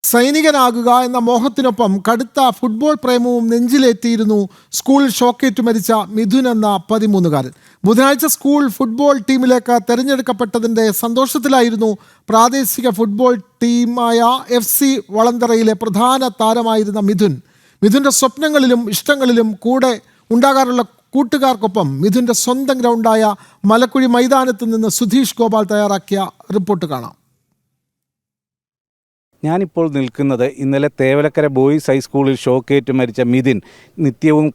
സൈനികനാകുക എന്ന മോഹത്തിനൊപ്പം കടുത്ത ഫുട്ബോൾ പ്രേമവും നെഞ്ചിലേറ്റിയിരുന്നു സ്കൂളിൽ ഷോക്കേറ്റ് മരിച്ച മിഥുൻ എന്ന 13-കാരൻ. ബുധനാഴ്ച സ്കൂൾ ഫുട്ബോൾ ടീമിലേക്ക് തെരഞ്ഞെടുക്കപ്പെട്ടതിൻ്റെ സന്തോഷത്തിലായിരുന്നു പ്രാദേശിക ഫുട്ബോൾ ടീമായ FC വളന്തറയിലെ പ്രധാന താരമായിരുന്ന മിഥുൻ. മിഥുൻ്റെ സ്വപ്നങ്ങളിലും ഇഷ്ടങ്ങളിലും കൂടെ ഉണ്ടാകാറുള്ള കൂട്ടുകാർക്കൊപ്പം മിഥുൻ്റെ സ്വന്തം ഗ്രൗണ്ടായ മലക്കുഴി മൈതാനത്ത് നിന്ന് സുധീഷ് ഗോപാൽ തയ്യാറാക്കിയ റിപ്പോർട്ട് കാണാം. ഞാനിപ്പോൾ നിൽക്കുന്നത് ഇന്നലെ തേവലക്കര ബോയ്സ് ഹൈസ്കൂളിൽ ഷോക്കേറ്റ് മരിച്ച മിഥുൻ നിത്യവും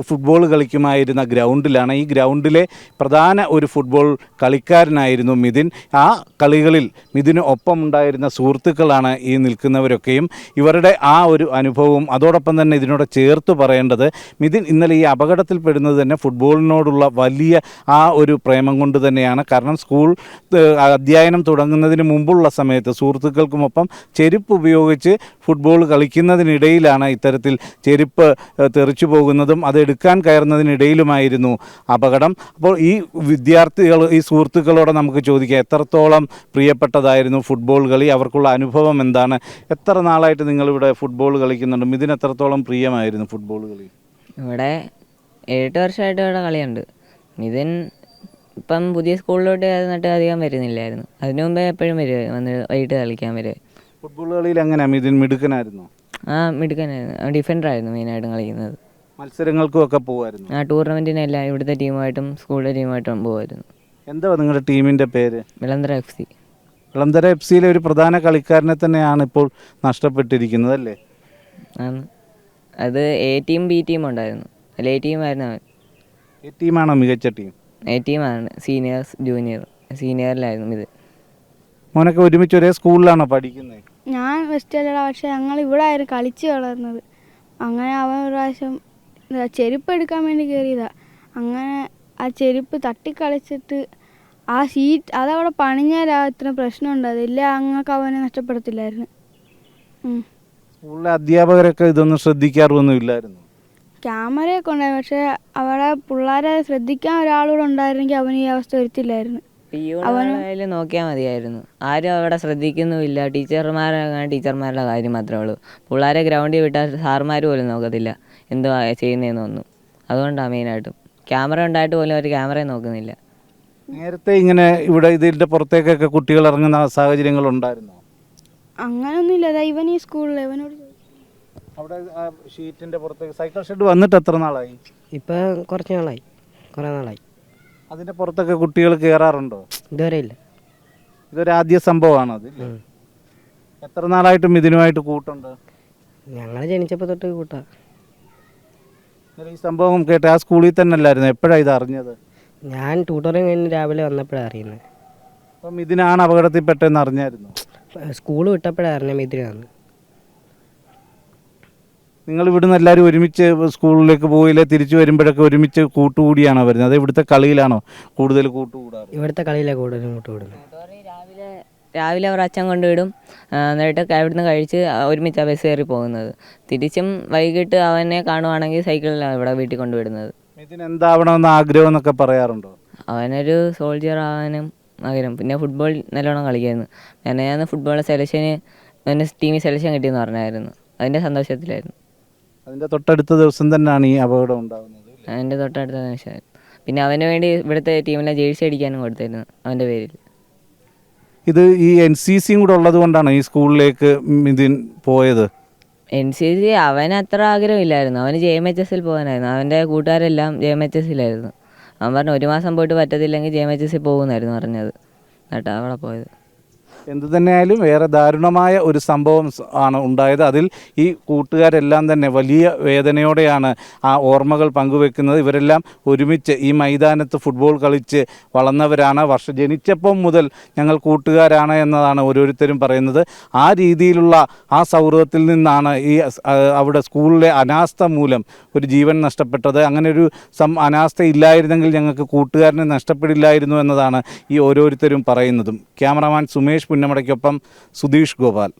ഫുട്ബോൾ കളിക്കുമായിരുന്ന ഗ്രൗണ്ടിലാണ്. ഈ ഗ്രൗണ്ടിലെ പ്രധാന ഒരു ഫുട്ബോൾ കളിക്കാരനായിരുന്നു മിഥുൻ. ആ കളികളിൽ മിഥുന് ഒപ്പമുണ്ടായിരുന്ന സുഹൃത്തുക്കളാണ് ഈ നിൽക്കുന്നവരൊക്കെയും. ഇവരുടെ ആ ഒരു അനുഭവവും അതോടൊപ്പം തന്നെ ഇതിനോട് ചേർത്ത് പറയേണ്ടത് മിഥുൻ ഇന്നലെ ഈ അപകടത്തിൽപ്പെടുന്നത് തന്നെ ഫുട്ബോളിനോടുള്ള വലിയ ആ ഒരു പ്രേമം കൊണ്ട് തന്നെയാണ്. കാരണം സ്കൂൾ അധ്യയനം തുടങ്ങുന്നതിന് മുമ്പുള്ള സമയത്ത് സുഹൃത്തുക്കൾക്കുമൊപ്പം ചെരുപ്പ് ഉപയോഗിച്ച് ഫുട്ബോൾ കളിക്കുന്നതിനിടയിലാണ് ഇത്തരത്തിൽ ചെരുപ്പ് തെറിച്ചു പോകുന്നതും അത് എടുക്കാൻ കയറുന്നതിനിടയിലുമായിരുന്നു അപകടം. അപ്പോൾ ഈ വിദ്യാർത്ഥികൾ, ഈ സുഹൃത്തുക്കളോട് നമുക്ക് ചോദിക്കാം, എത്രത്തോളം പ്രിയപ്പെട്ടതായിരുന്നു ഫുട്ബോൾ കളി, അവർക്കുള്ള അനുഭവം എന്താണ്? എത്ര നാളായിട്ട് നിങ്ങളിവിടെ ഫുട്ബോൾ കളിക്കുന്നുണ്ട്? ഇതിന് എത്രത്തോളം പ്രിയമായിരുന്നു ഫുട്ബോൾ കളി? ഇവിടെ 8 വർഷമായിട്ട് ഇവിടെ കളിയുണ്ട്. മിഥുൻ ഇപ്പം പുതിയ സ്കൂളിലോട്ട് എന്നിട്ട് അധികം വരുന്നില്ലായിരുന്നു. അതിനു മുമ്പേ എപ്പോഴും വരുമായിരുന്നു, വന്ന് വൈകിട്ട് കളിക്കാൻ വരുമായിരുന്നു. ഫുട്ബോൾ കളിയിൽ എങ്ങനെയാണ് മിഥുൻ? മിടുക്കനായിരുന്നു? മിടുക്കനായിരുന്നു. ഡിഫൻഡറായിരുന്നു മെയിനായിട്ടും കളിക്കുന്നത്. മത്സരങ്ങൾക്കും ഒക്കെ പോകുമായിരുന്നു? ടൂർണമെൻറ്റിനെല്ലാം ഇവിടുത്തെ ടീമുമായിട്ടും സ്കൂളിലെ ടീമുമായിട്ടും പോകുമായിരുന്നു. എന്താ നിങ്ങളുടെ ടീമിൻ്റെ പേര്? വിളന്തര FC. വിളന്തര FCയിലെ ഒരു പ്രധാന കളിക്കാരനെ തന്നെയാണ് ഇപ്പോൾ നഷ്ടപ്പെട്ടിരിക്കുന്നത് അല്ലേ? അത് A ടീം B ടീം ഉണ്ടായിരുന്നു. അല്ല A ടീമായിരുന്നു അവൻ. A ടീമാണോ മികച്ച ടീം? A ടീമാണ്. സീനിയേഴ്സ് ജൂനിയർ സീനിയറിലായിരുന്നു ഇത്. മോനൊക്കെ ഒരുമിച്ച് ഒരേ സ്കൂളിലാണോ പഠിക്കുന്നത്? ഞാൻ വെസ്റ്റല്ല, പക്ഷേ ഞങ്ങൾ ഇവിടെ ആയിരുന്നു കളിച്ച് വളർന്നത്. അങ്ങനെ അവൻ ഒരു പ്രാവശ്യം ചെരുപ്പ് എടുക്കാൻ വേണ്ടി കയറിയതാണ്. അങ്ങനെ ആ ചെരുപ്പ് തട്ടിക്കളിച്ചിട്ട് ആ സീറ്റ് അതവിടെ പണിഞ്ഞാൽ ഇത്ര പ്രശ്നം ഉണ്ടാകില്ല, അങ്ങക്ക് അവനെ നഷ്ടപ്പെടത്തില്ലായിരുന്നു. സ്കൂളിലെ അധ്യാപകരൊക്കെ ഇതൊന്നും ശ്രദ്ധിക്കാറൊന്നും ഇല്ലായിരുന്നു? ക്യാമറയൊക്കെ ഉണ്ടായിരുന്നു, പക്ഷേ അവിടെ പിള്ളേരെ ശ്രദ്ധിക്കാൻ ഒരാളൂടെ ഉണ്ടായിരുന്നെങ്കിൽ അവന് ഈ അവസ്ഥ വരുത്തില്ലായിരുന്നു. അവനായാലും നോക്കിയാൽ മതിയായിരുന്നു. ആരും അവിടെ ശ്രദ്ധിക്കുന്നുമില്ല. ടീച്ചർമാരുടെ കാര്യം മാത്രമേ ഉള്ളൂ. പിള്ളേരെ ഗ്രൗണ്ടിൽ വിട്ടാൽ സാറുമാർ പോലും നോക്കത്തില്ല എന്തുവാ ചെയ്യുന്നതെന്നൊന്നും. അതുകൊണ്ടാണ് മെയിനായിട്ടും. ക്യാമറ ഉണ്ടായിട്ട് പോലും അവർ ക്യാമറയെ നോക്കുന്നില്ല. നേരത്തെ ഇങ്ങനെ ഇവിടെ ഇതിൻ്റെ പുറത്തേക്കൊക്കെ കുട്ടികൾ ഇറങ്ങുന്ന സാഹചര്യങ്ങൾ ഉണ്ടായിരുന്നോ? അങ്ങനൊന്നുമില്ല. അതാ ഇവൻ ഈ സ്കൂളിൽ ഇവനോട് അവിടെ ഷീറ്റിൻ്റെ പുറത്തേക്ക് സൈക്കിൾ ഷെഡ് വന്നിട്ട് എത്ര നാളായി? ഇപ്പം കുറേ നാളായി. അതിൻ്റെ പുറത്തൊക്കെ കുട്ടികൾ കയറാറുണ്ടോ? ഇതുവരെ ഇല്ല. ഇതൊരു ആദ്യ സംഭവമാണോ അത്? എത്ര നാളായിട്ടും ഇതിനുമായിട്ട് കൂട്ടുണ്ട്? ഞങ്ങൾ ജനിച്ചപ്പോൾ തൊട്ട് കൂട്ടാ. ഈ സംഭവം കേട്ട് ആ സ്കൂളിൽ തന്നെ അല്ലായിരുന്നു? എപ്പോഴാണ് ഇത് അറിഞ്ഞത്? ഞാൻ ട്യൂട്ടോറിയം കഴിഞ്ഞ് രാവിലെ വന്നപ്പോഴാണ് അറിയുന്നത്. അപ്പം ഇതിനാണ് അപകടത്തിൽപ്പെട്ടതെന്ന് അറിഞ്ഞായിരുന്നു? സ്കൂൾ വിട്ടപ്പോഴാണ് അറിഞ്ഞത് ഇതിനാണ്. നിങ്ങൾ ഇവിടുന്ന് എല്ലാവരും ഒരുമിച്ച് സ്കൂളിലേക്ക് പോയില്ലേ? തിരിച്ചു വരുമ്പോഴൊക്കെ ഒരുമിച്ച് കൂട്ടുകൂടിയാണോ വരുന്നത്? അത് ഇവിടുത്തെ കളിയിലാണോ കൂടുതൽ കൂട്ടുകൂടാറ്? ഇവിടുത്തെ കളിയിലാണ് കൂടുതലും കൂട്ടുകൂടുന്നത്. രാവിലെ അവർ അച്ഛൻ കൊണ്ടുവിടും. എന്നിട്ട് അവിടുന്ന് കഴിച്ച് ഒരുമിച്ചാണ് ബസ് കയറി പോകുന്നത്. തിരിച്ചും വൈകിട്ട് അവനെ കാണുവാണെങ്കിൽ സൈക്കിളിലാണ് ഇവിടെ വീട്ടിൽ കൊണ്ടുവിടുന്നത്. ഇതിന് എന്താവണമെന്ന് ആഗ്രഹം എന്നൊക്കെ പറയാറുണ്ടോ? അവനൊരു സോൾജിയർ ആവാനും ആഗ്രഹം. പിന്നെ ഫുട്ബോൾ നല്ലോണം കളിക്കായിരുന്നു. ഞാൻ ഫുട്ബോൾ സെലക്ഷന് അവൻ്റെ ടീമിൽ സെലക്ഷൻ കിട്ടിയെന്ന് പറഞ്ഞായിരുന്നു. അതിൻ്റെ സന്തോഷത്തിലായിരുന്നു. അതിൻ്റെ തൊട്ടടുത്ത ദിവസം തന്നെയാണ് ഈ അപകടം ഉണ്ടാകുന്നത്? അതിൻ്റെ തൊട്ടടുത്ത നിമിഷമായിരുന്നു. പിന്നെ അവന് വേണ്ടി ഇവിടുത്തെ ടീമിലെ ജേഴ്സി അടിക്കാനും കൊടുത്തിരുന്നു അവൻ്റെ പേരിൽ. ഇത് ഈ NCCയും കൂടെ ഉള്ളത് കൊണ്ടാണ് ഈ സ്കൂളിലേക്ക് ഇതിൻ പോയത്? NCC അവന് അത്ര ആഗ്രഹമില്ലായിരുന്നു. അവന് JMHSൽ പോകാനായിരുന്നു. അവൻ്റെ കൂട്ടുകാരെല്ലാം JMHSലായിരുന്നു. അവൻ പറഞ്ഞു 1 മാസം പോയിട്ട് പറ്റത്തില്ലെങ്കിൽ JMHSൽ പോകുമെന്നായിരുന്നു പറഞ്ഞത്. എന്നിട്ട് അവിടെ പോയത്. എന്തു തന്നെയായാലും വേറെ ദാരുണമായ ഒരു സംഭവം ആണ് ഉണ്ടായത്. അതിൽ ഈ കൂട്ടുകാരെല്ലാം തന്നെ വലിയ വേദനയോടെയാണ് ആ ഓർമ്മകൾ പങ്കുവെക്കുന്നത്. ഇവരെല്ലാം ഒരുമിച്ച് ഈ മൈതാനത്ത് ഫുട്ബോൾ കളിച്ച് വളർന്നവരാണ്. ജനിച്ചപ്പം മുതൽ ഞങ്ങൾ കൂട്ടുകാരാണ് എന്നതാണ് ഓരോരുത്തരും പറയുന്നത്. ആ രീതിയിലുള്ള ആ സൗഹൃദത്തിൽ നിന്നാണ് ഈ അവിടെ സ്കൂളിലെ അനാസ്ഥ മൂലം ഒരു ജീവൻ നഷ്ടപ്പെട്ടത്. അങ്ങനെ ഒരു അനാസ്ഥ ഇല്ലായിരുന്നെങ്കിൽ ഞങ്ങൾക്ക് കൂട്ടുകാരനെ നഷ്ടപ്പെടില്ലായിരുന്നു എന്നതാണ് ഈ ഓരോരുത്തരും പറയുന്നതും. ക്യാമറാമാൻ സുമേഷ് പുന്നമടയ്ക്കൊപ്പം സുധീഷ് ഗോപാൽ.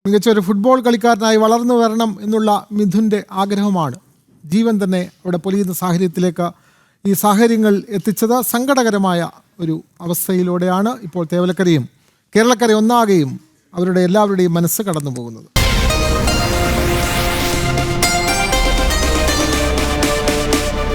മികച്ച ഒരു ഫുട്ബോൾ കളിക്കാരനായി വളർന്നു വരണം എന്നുള്ള മിഥുൻ്റെ ആഗ്രഹമാണ് ജീവൻ തന്നെ അവിടെ പൊലിയുന്ന സാഹചര്യത്തിലേക്ക് ഈ സാഹചര്യങ്ങൾ എത്തിച്ചത്. സങ്കടകരമായ ഒരു അവസ്ഥയിലൂടെയാണ് ഇപ്പോൾ തേവലക്കരയും കേരളക്കര ഒന്നാകെയും അവരുടെ എല്ലാവരുടെയും മനസ്സ് കടന്നു പോകുന്നത്.